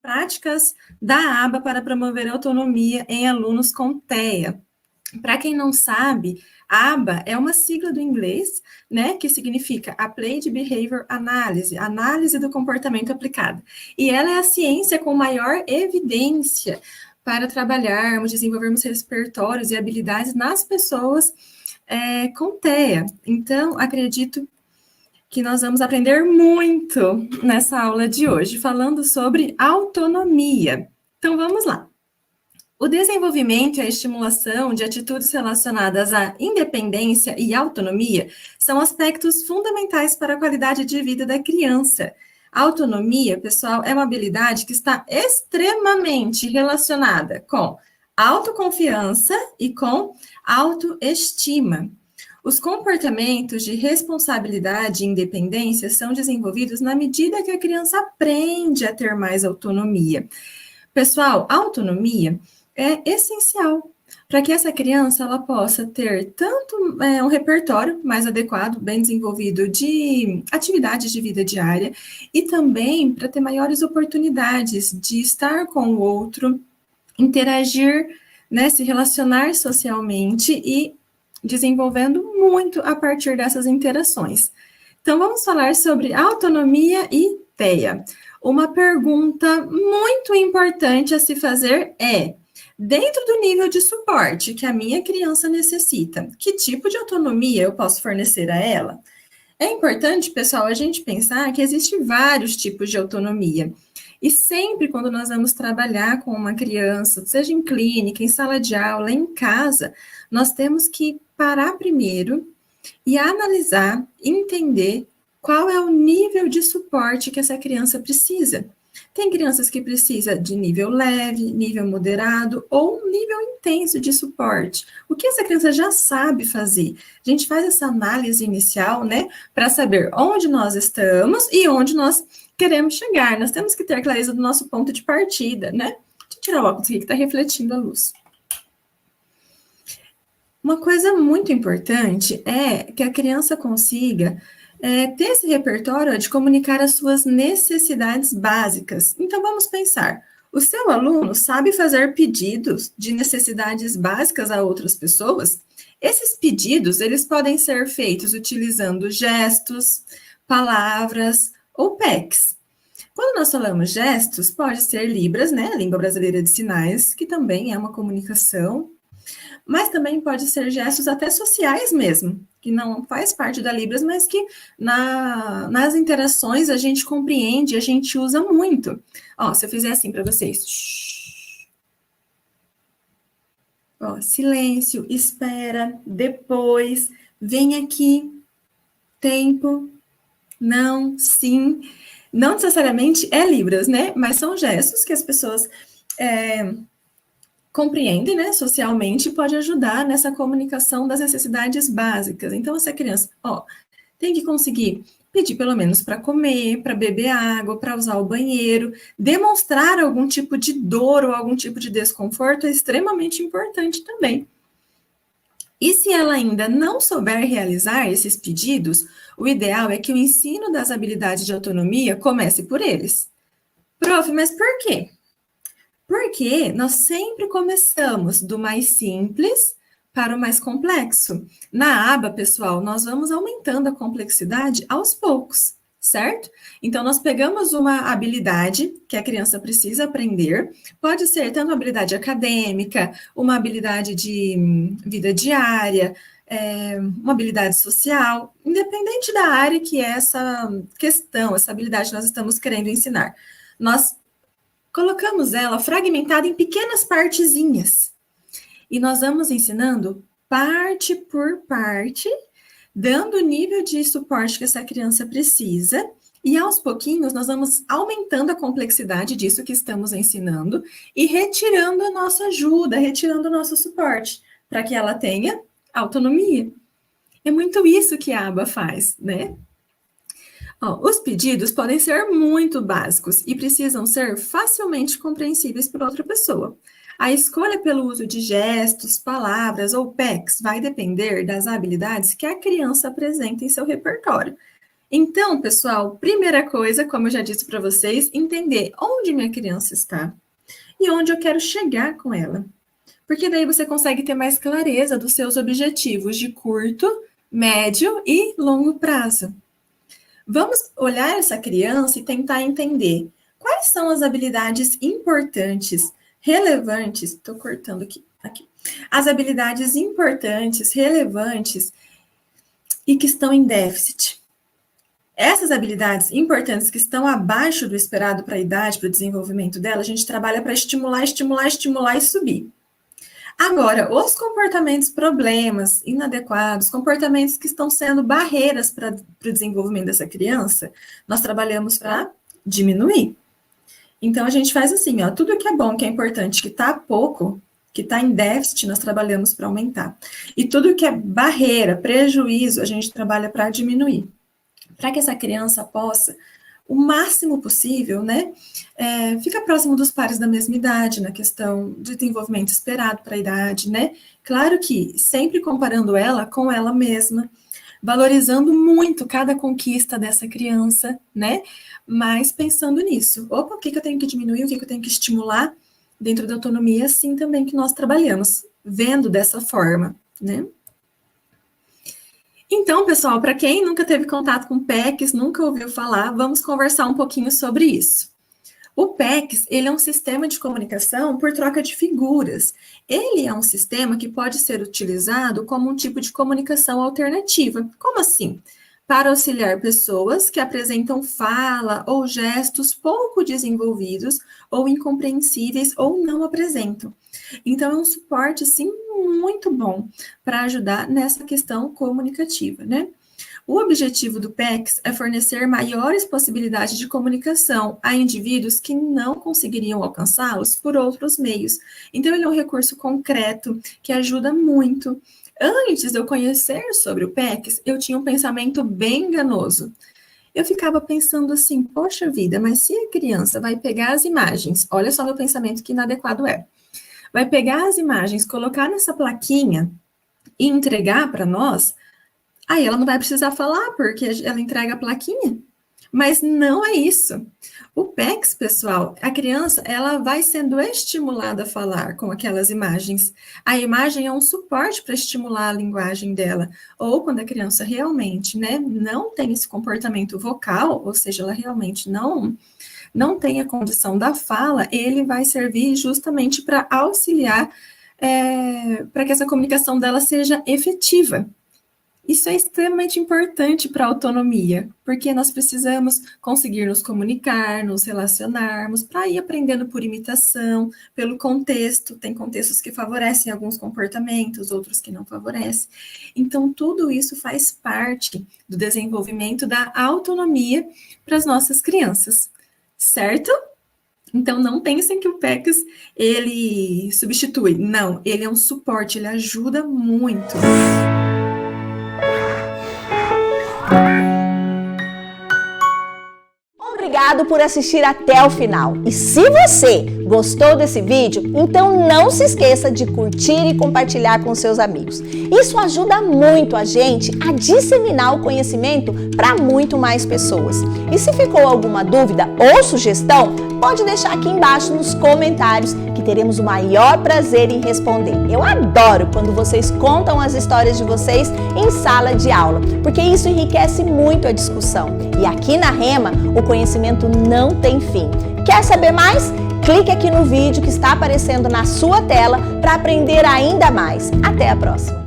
práticas da aba para promover autonomia em alunos com TEA. Para quem não sabe, ABA é uma sigla do inglês, né, que significa Applied Behavior Analysis, análise do comportamento aplicado. E ela é a ciência com maior evidência para trabalharmos, desenvolvermos repertórios e habilidades nas pessoas com TEA. Então, acredito que nós vamos aprender muito nessa aula de hoje, falando sobre autonomia. Então, vamos lá. O desenvolvimento e a estimulação de atitudes relacionadas à independência e autonomia são aspectos fundamentais para a qualidade de vida da criança. A autonomia, pessoal, é uma habilidade que está extremamente relacionada com autoconfiança e com autoestima. Os comportamentos de responsabilidade e independência são desenvolvidos na medida que a criança aprende a ter mais autonomia. Pessoal, a autonomia é essencial para que essa criança ela possa ter tanto um repertório mais adequado, bem desenvolvido de atividades de vida diária e também para ter maiores oportunidades de estar com o outro, interagir, né, se relacionar socialmente e desenvolvendo muito a partir dessas interações. Então, vamos falar sobre autonomia e TEA. Uma pergunta muito importante a se fazer é: dentro do nível de suporte que a minha criança necessita, que tipo de autonomia eu posso fornecer a ela? É importante, pessoal, a gente pensar que existem vários tipos de autonomia. E sempre quando nós vamos trabalhar com uma criança, seja em clínica, em sala de aula, em casa, nós temos que parar primeiro e analisar, entender qual é o nível de suporte que essa criança precisa. Tem crianças que precisam de nível leve, nível moderado ou nível intenso de suporte. O que essa criança já sabe fazer? A gente faz essa análise inicial, né, para saber onde nós estamos e onde nós queremos chegar. Nós temos que ter clareza do nosso ponto de partida, né? Deixa eu tirar o óculos aqui que está refletindo a luz. Uma coisa muito importante é que a criança consiga ter esse repertório de comunicar as suas necessidades básicas. Então, vamos pensar. O seu aluno sabe fazer pedidos de necessidades básicas a outras pessoas? Esses pedidos, eles podem ser feitos utilizando gestos, palavras ou PECs. Quando nós falamos gestos, pode ser Libras, né? Língua Brasileira de Sinais, que também é uma comunicação, mas também pode ser gestos até sociais mesmo, que não faz parte da Libras, mas que nas interações a gente compreende, a gente usa muito. Ó, se eu fizer assim para vocês. Ó, silêncio, espera, depois, vem aqui, tempo, não, sim. Não necessariamente é Libras, né? Mas são gestos que as pessoas compreende, né, socialmente, pode ajudar nessa comunicação das necessidades básicas. Então, essa criança, tem que conseguir pedir pelo menos para comer, para beber água, para usar o banheiro, demonstrar algum tipo de dor ou algum tipo de desconforto é extremamente importante também. E se ela ainda não souber realizar esses pedidos, o ideal é que o ensino das habilidades de autonomia comece por eles. Prof, mas por quê? Porque nós sempre começamos do mais simples para o mais complexo. Na aba, pessoal, nós vamos aumentando a complexidade aos poucos, certo? Então, nós pegamos uma habilidade que a criança precisa aprender, pode ser tanto uma habilidade acadêmica, uma habilidade de vida diária, uma habilidade social, independente da área que é essa questão, essa habilidade que nós estamos querendo ensinar. Nós colocamos ela fragmentada em pequenas partezinhas. E nós vamos ensinando parte por parte, dando o nível de suporte que essa criança precisa. E aos pouquinhos nós vamos aumentando a complexidade disso que estamos ensinando e retirando a nossa ajuda, retirando o nosso suporte, para que ela tenha autonomia. É muito isso que a aba faz, né? Os pedidos podem ser muito básicos e precisam ser facilmente compreensíveis por outra pessoa. A escolha pelo uso de gestos, palavras ou PECs vai depender das habilidades que a criança apresenta em seu repertório. Então, pessoal, primeira coisa, como eu já disse para vocês, entender onde minha criança está e onde eu quero chegar com ela. Porque daí você consegue ter mais clareza dos seus objetivos de curto, médio e longo prazo. Vamos olhar essa criança e tentar entender quais são as habilidades importantes, relevantes. Estou cortando aqui. As habilidades importantes, relevantes e que estão em déficit. Essas habilidades importantes que estão abaixo do esperado para a idade, para o desenvolvimento dela, a gente trabalha para estimular e subir. Agora, os comportamentos problemas, inadequados, comportamentos que estão sendo barreiras para o desenvolvimento dessa criança, nós trabalhamos para diminuir. Então, a gente faz assim, ó, tudo que é bom, que é importante, que está pouco, que está em déficit, nós trabalhamos para aumentar. E tudo que é barreira, prejuízo, a gente trabalha para diminuir. Para que essa criança possa, o máximo possível, né, fica próximo dos pares da mesma idade, na questão de desenvolvimento esperado para a idade, né? Claro que sempre comparando ela com ela mesma, valorizando muito cada conquista dessa criança, né? Mas pensando nisso, opa, o que eu tenho que diminuir, o que eu tenho que estimular dentro da autonomia, assim também que nós trabalhamos, vendo dessa forma, né? Então, pessoal, para quem nunca teve contato com PECs, nunca ouviu falar, vamos conversar um pouquinho sobre isso. O PECs, ele é um sistema de comunicação por troca de figuras. Ele é um sistema que pode ser utilizado como um tipo de comunicação alternativa. Como assim? Para auxiliar pessoas que apresentam fala ou gestos pouco desenvolvidos ou incompreensíveis ou não apresentam. Então, é um suporte, sim, muito bom para ajudar nessa questão comunicativa, né? O objetivo do PECs é fornecer maiores possibilidades de comunicação a indivíduos que não conseguiriam alcançá-los por outros meios. Então, ele é um recurso concreto que ajuda muito. Antes de eu conhecer sobre o PECs, eu tinha um pensamento bem enganoso. Eu ficava pensando assim, poxa vida, mas se a criança vai pegar as imagens, olha só meu pensamento que inadequado é. Vai pegar as imagens, colocar nessa plaquinha e entregar para nós, aí ela não vai precisar falar, porque ela entrega a plaquinha. Mas não é isso. O PECs, pessoal, a criança, ela vai sendo estimulada a falar com aquelas imagens. A imagem é um suporte para estimular a linguagem dela. Ou quando a criança realmente, né, não tem esse comportamento vocal, ou seja, ela realmente não tem a condição da fala, ele vai servir justamente para auxiliar, para que essa comunicação dela seja efetiva. Isso é extremamente importante para a autonomia, porque nós precisamos conseguir nos comunicar, nos relacionarmos, para ir aprendendo por imitação, pelo contexto. Tem contextos que favorecem alguns comportamentos, outros que não favorecem. Então, tudo isso faz parte do desenvolvimento da autonomia para as nossas crianças, certo? Então, não pensem que o PECs, ele substitui. Não, ele é um suporte, ele ajuda muito. Obrigado por assistir até o final. E se você gostou desse vídeo, então não se esqueça de curtir e compartilhar com seus amigos. Isso ajuda muito a gente a disseminar o conhecimento para muito mais pessoas. E se ficou alguma dúvida ou sugestão, pode deixar aqui embaixo nos comentários que teremos o maior prazer em responder. Eu adoro quando vocês contam as histórias de vocês em sala de aula, porque isso enriquece muito a discussão. E aqui na Rema, o conhecimento não tem fim. Quer saber mais? Clique aqui no vídeo que está aparecendo na sua tela para aprender ainda mais. Até a próxima!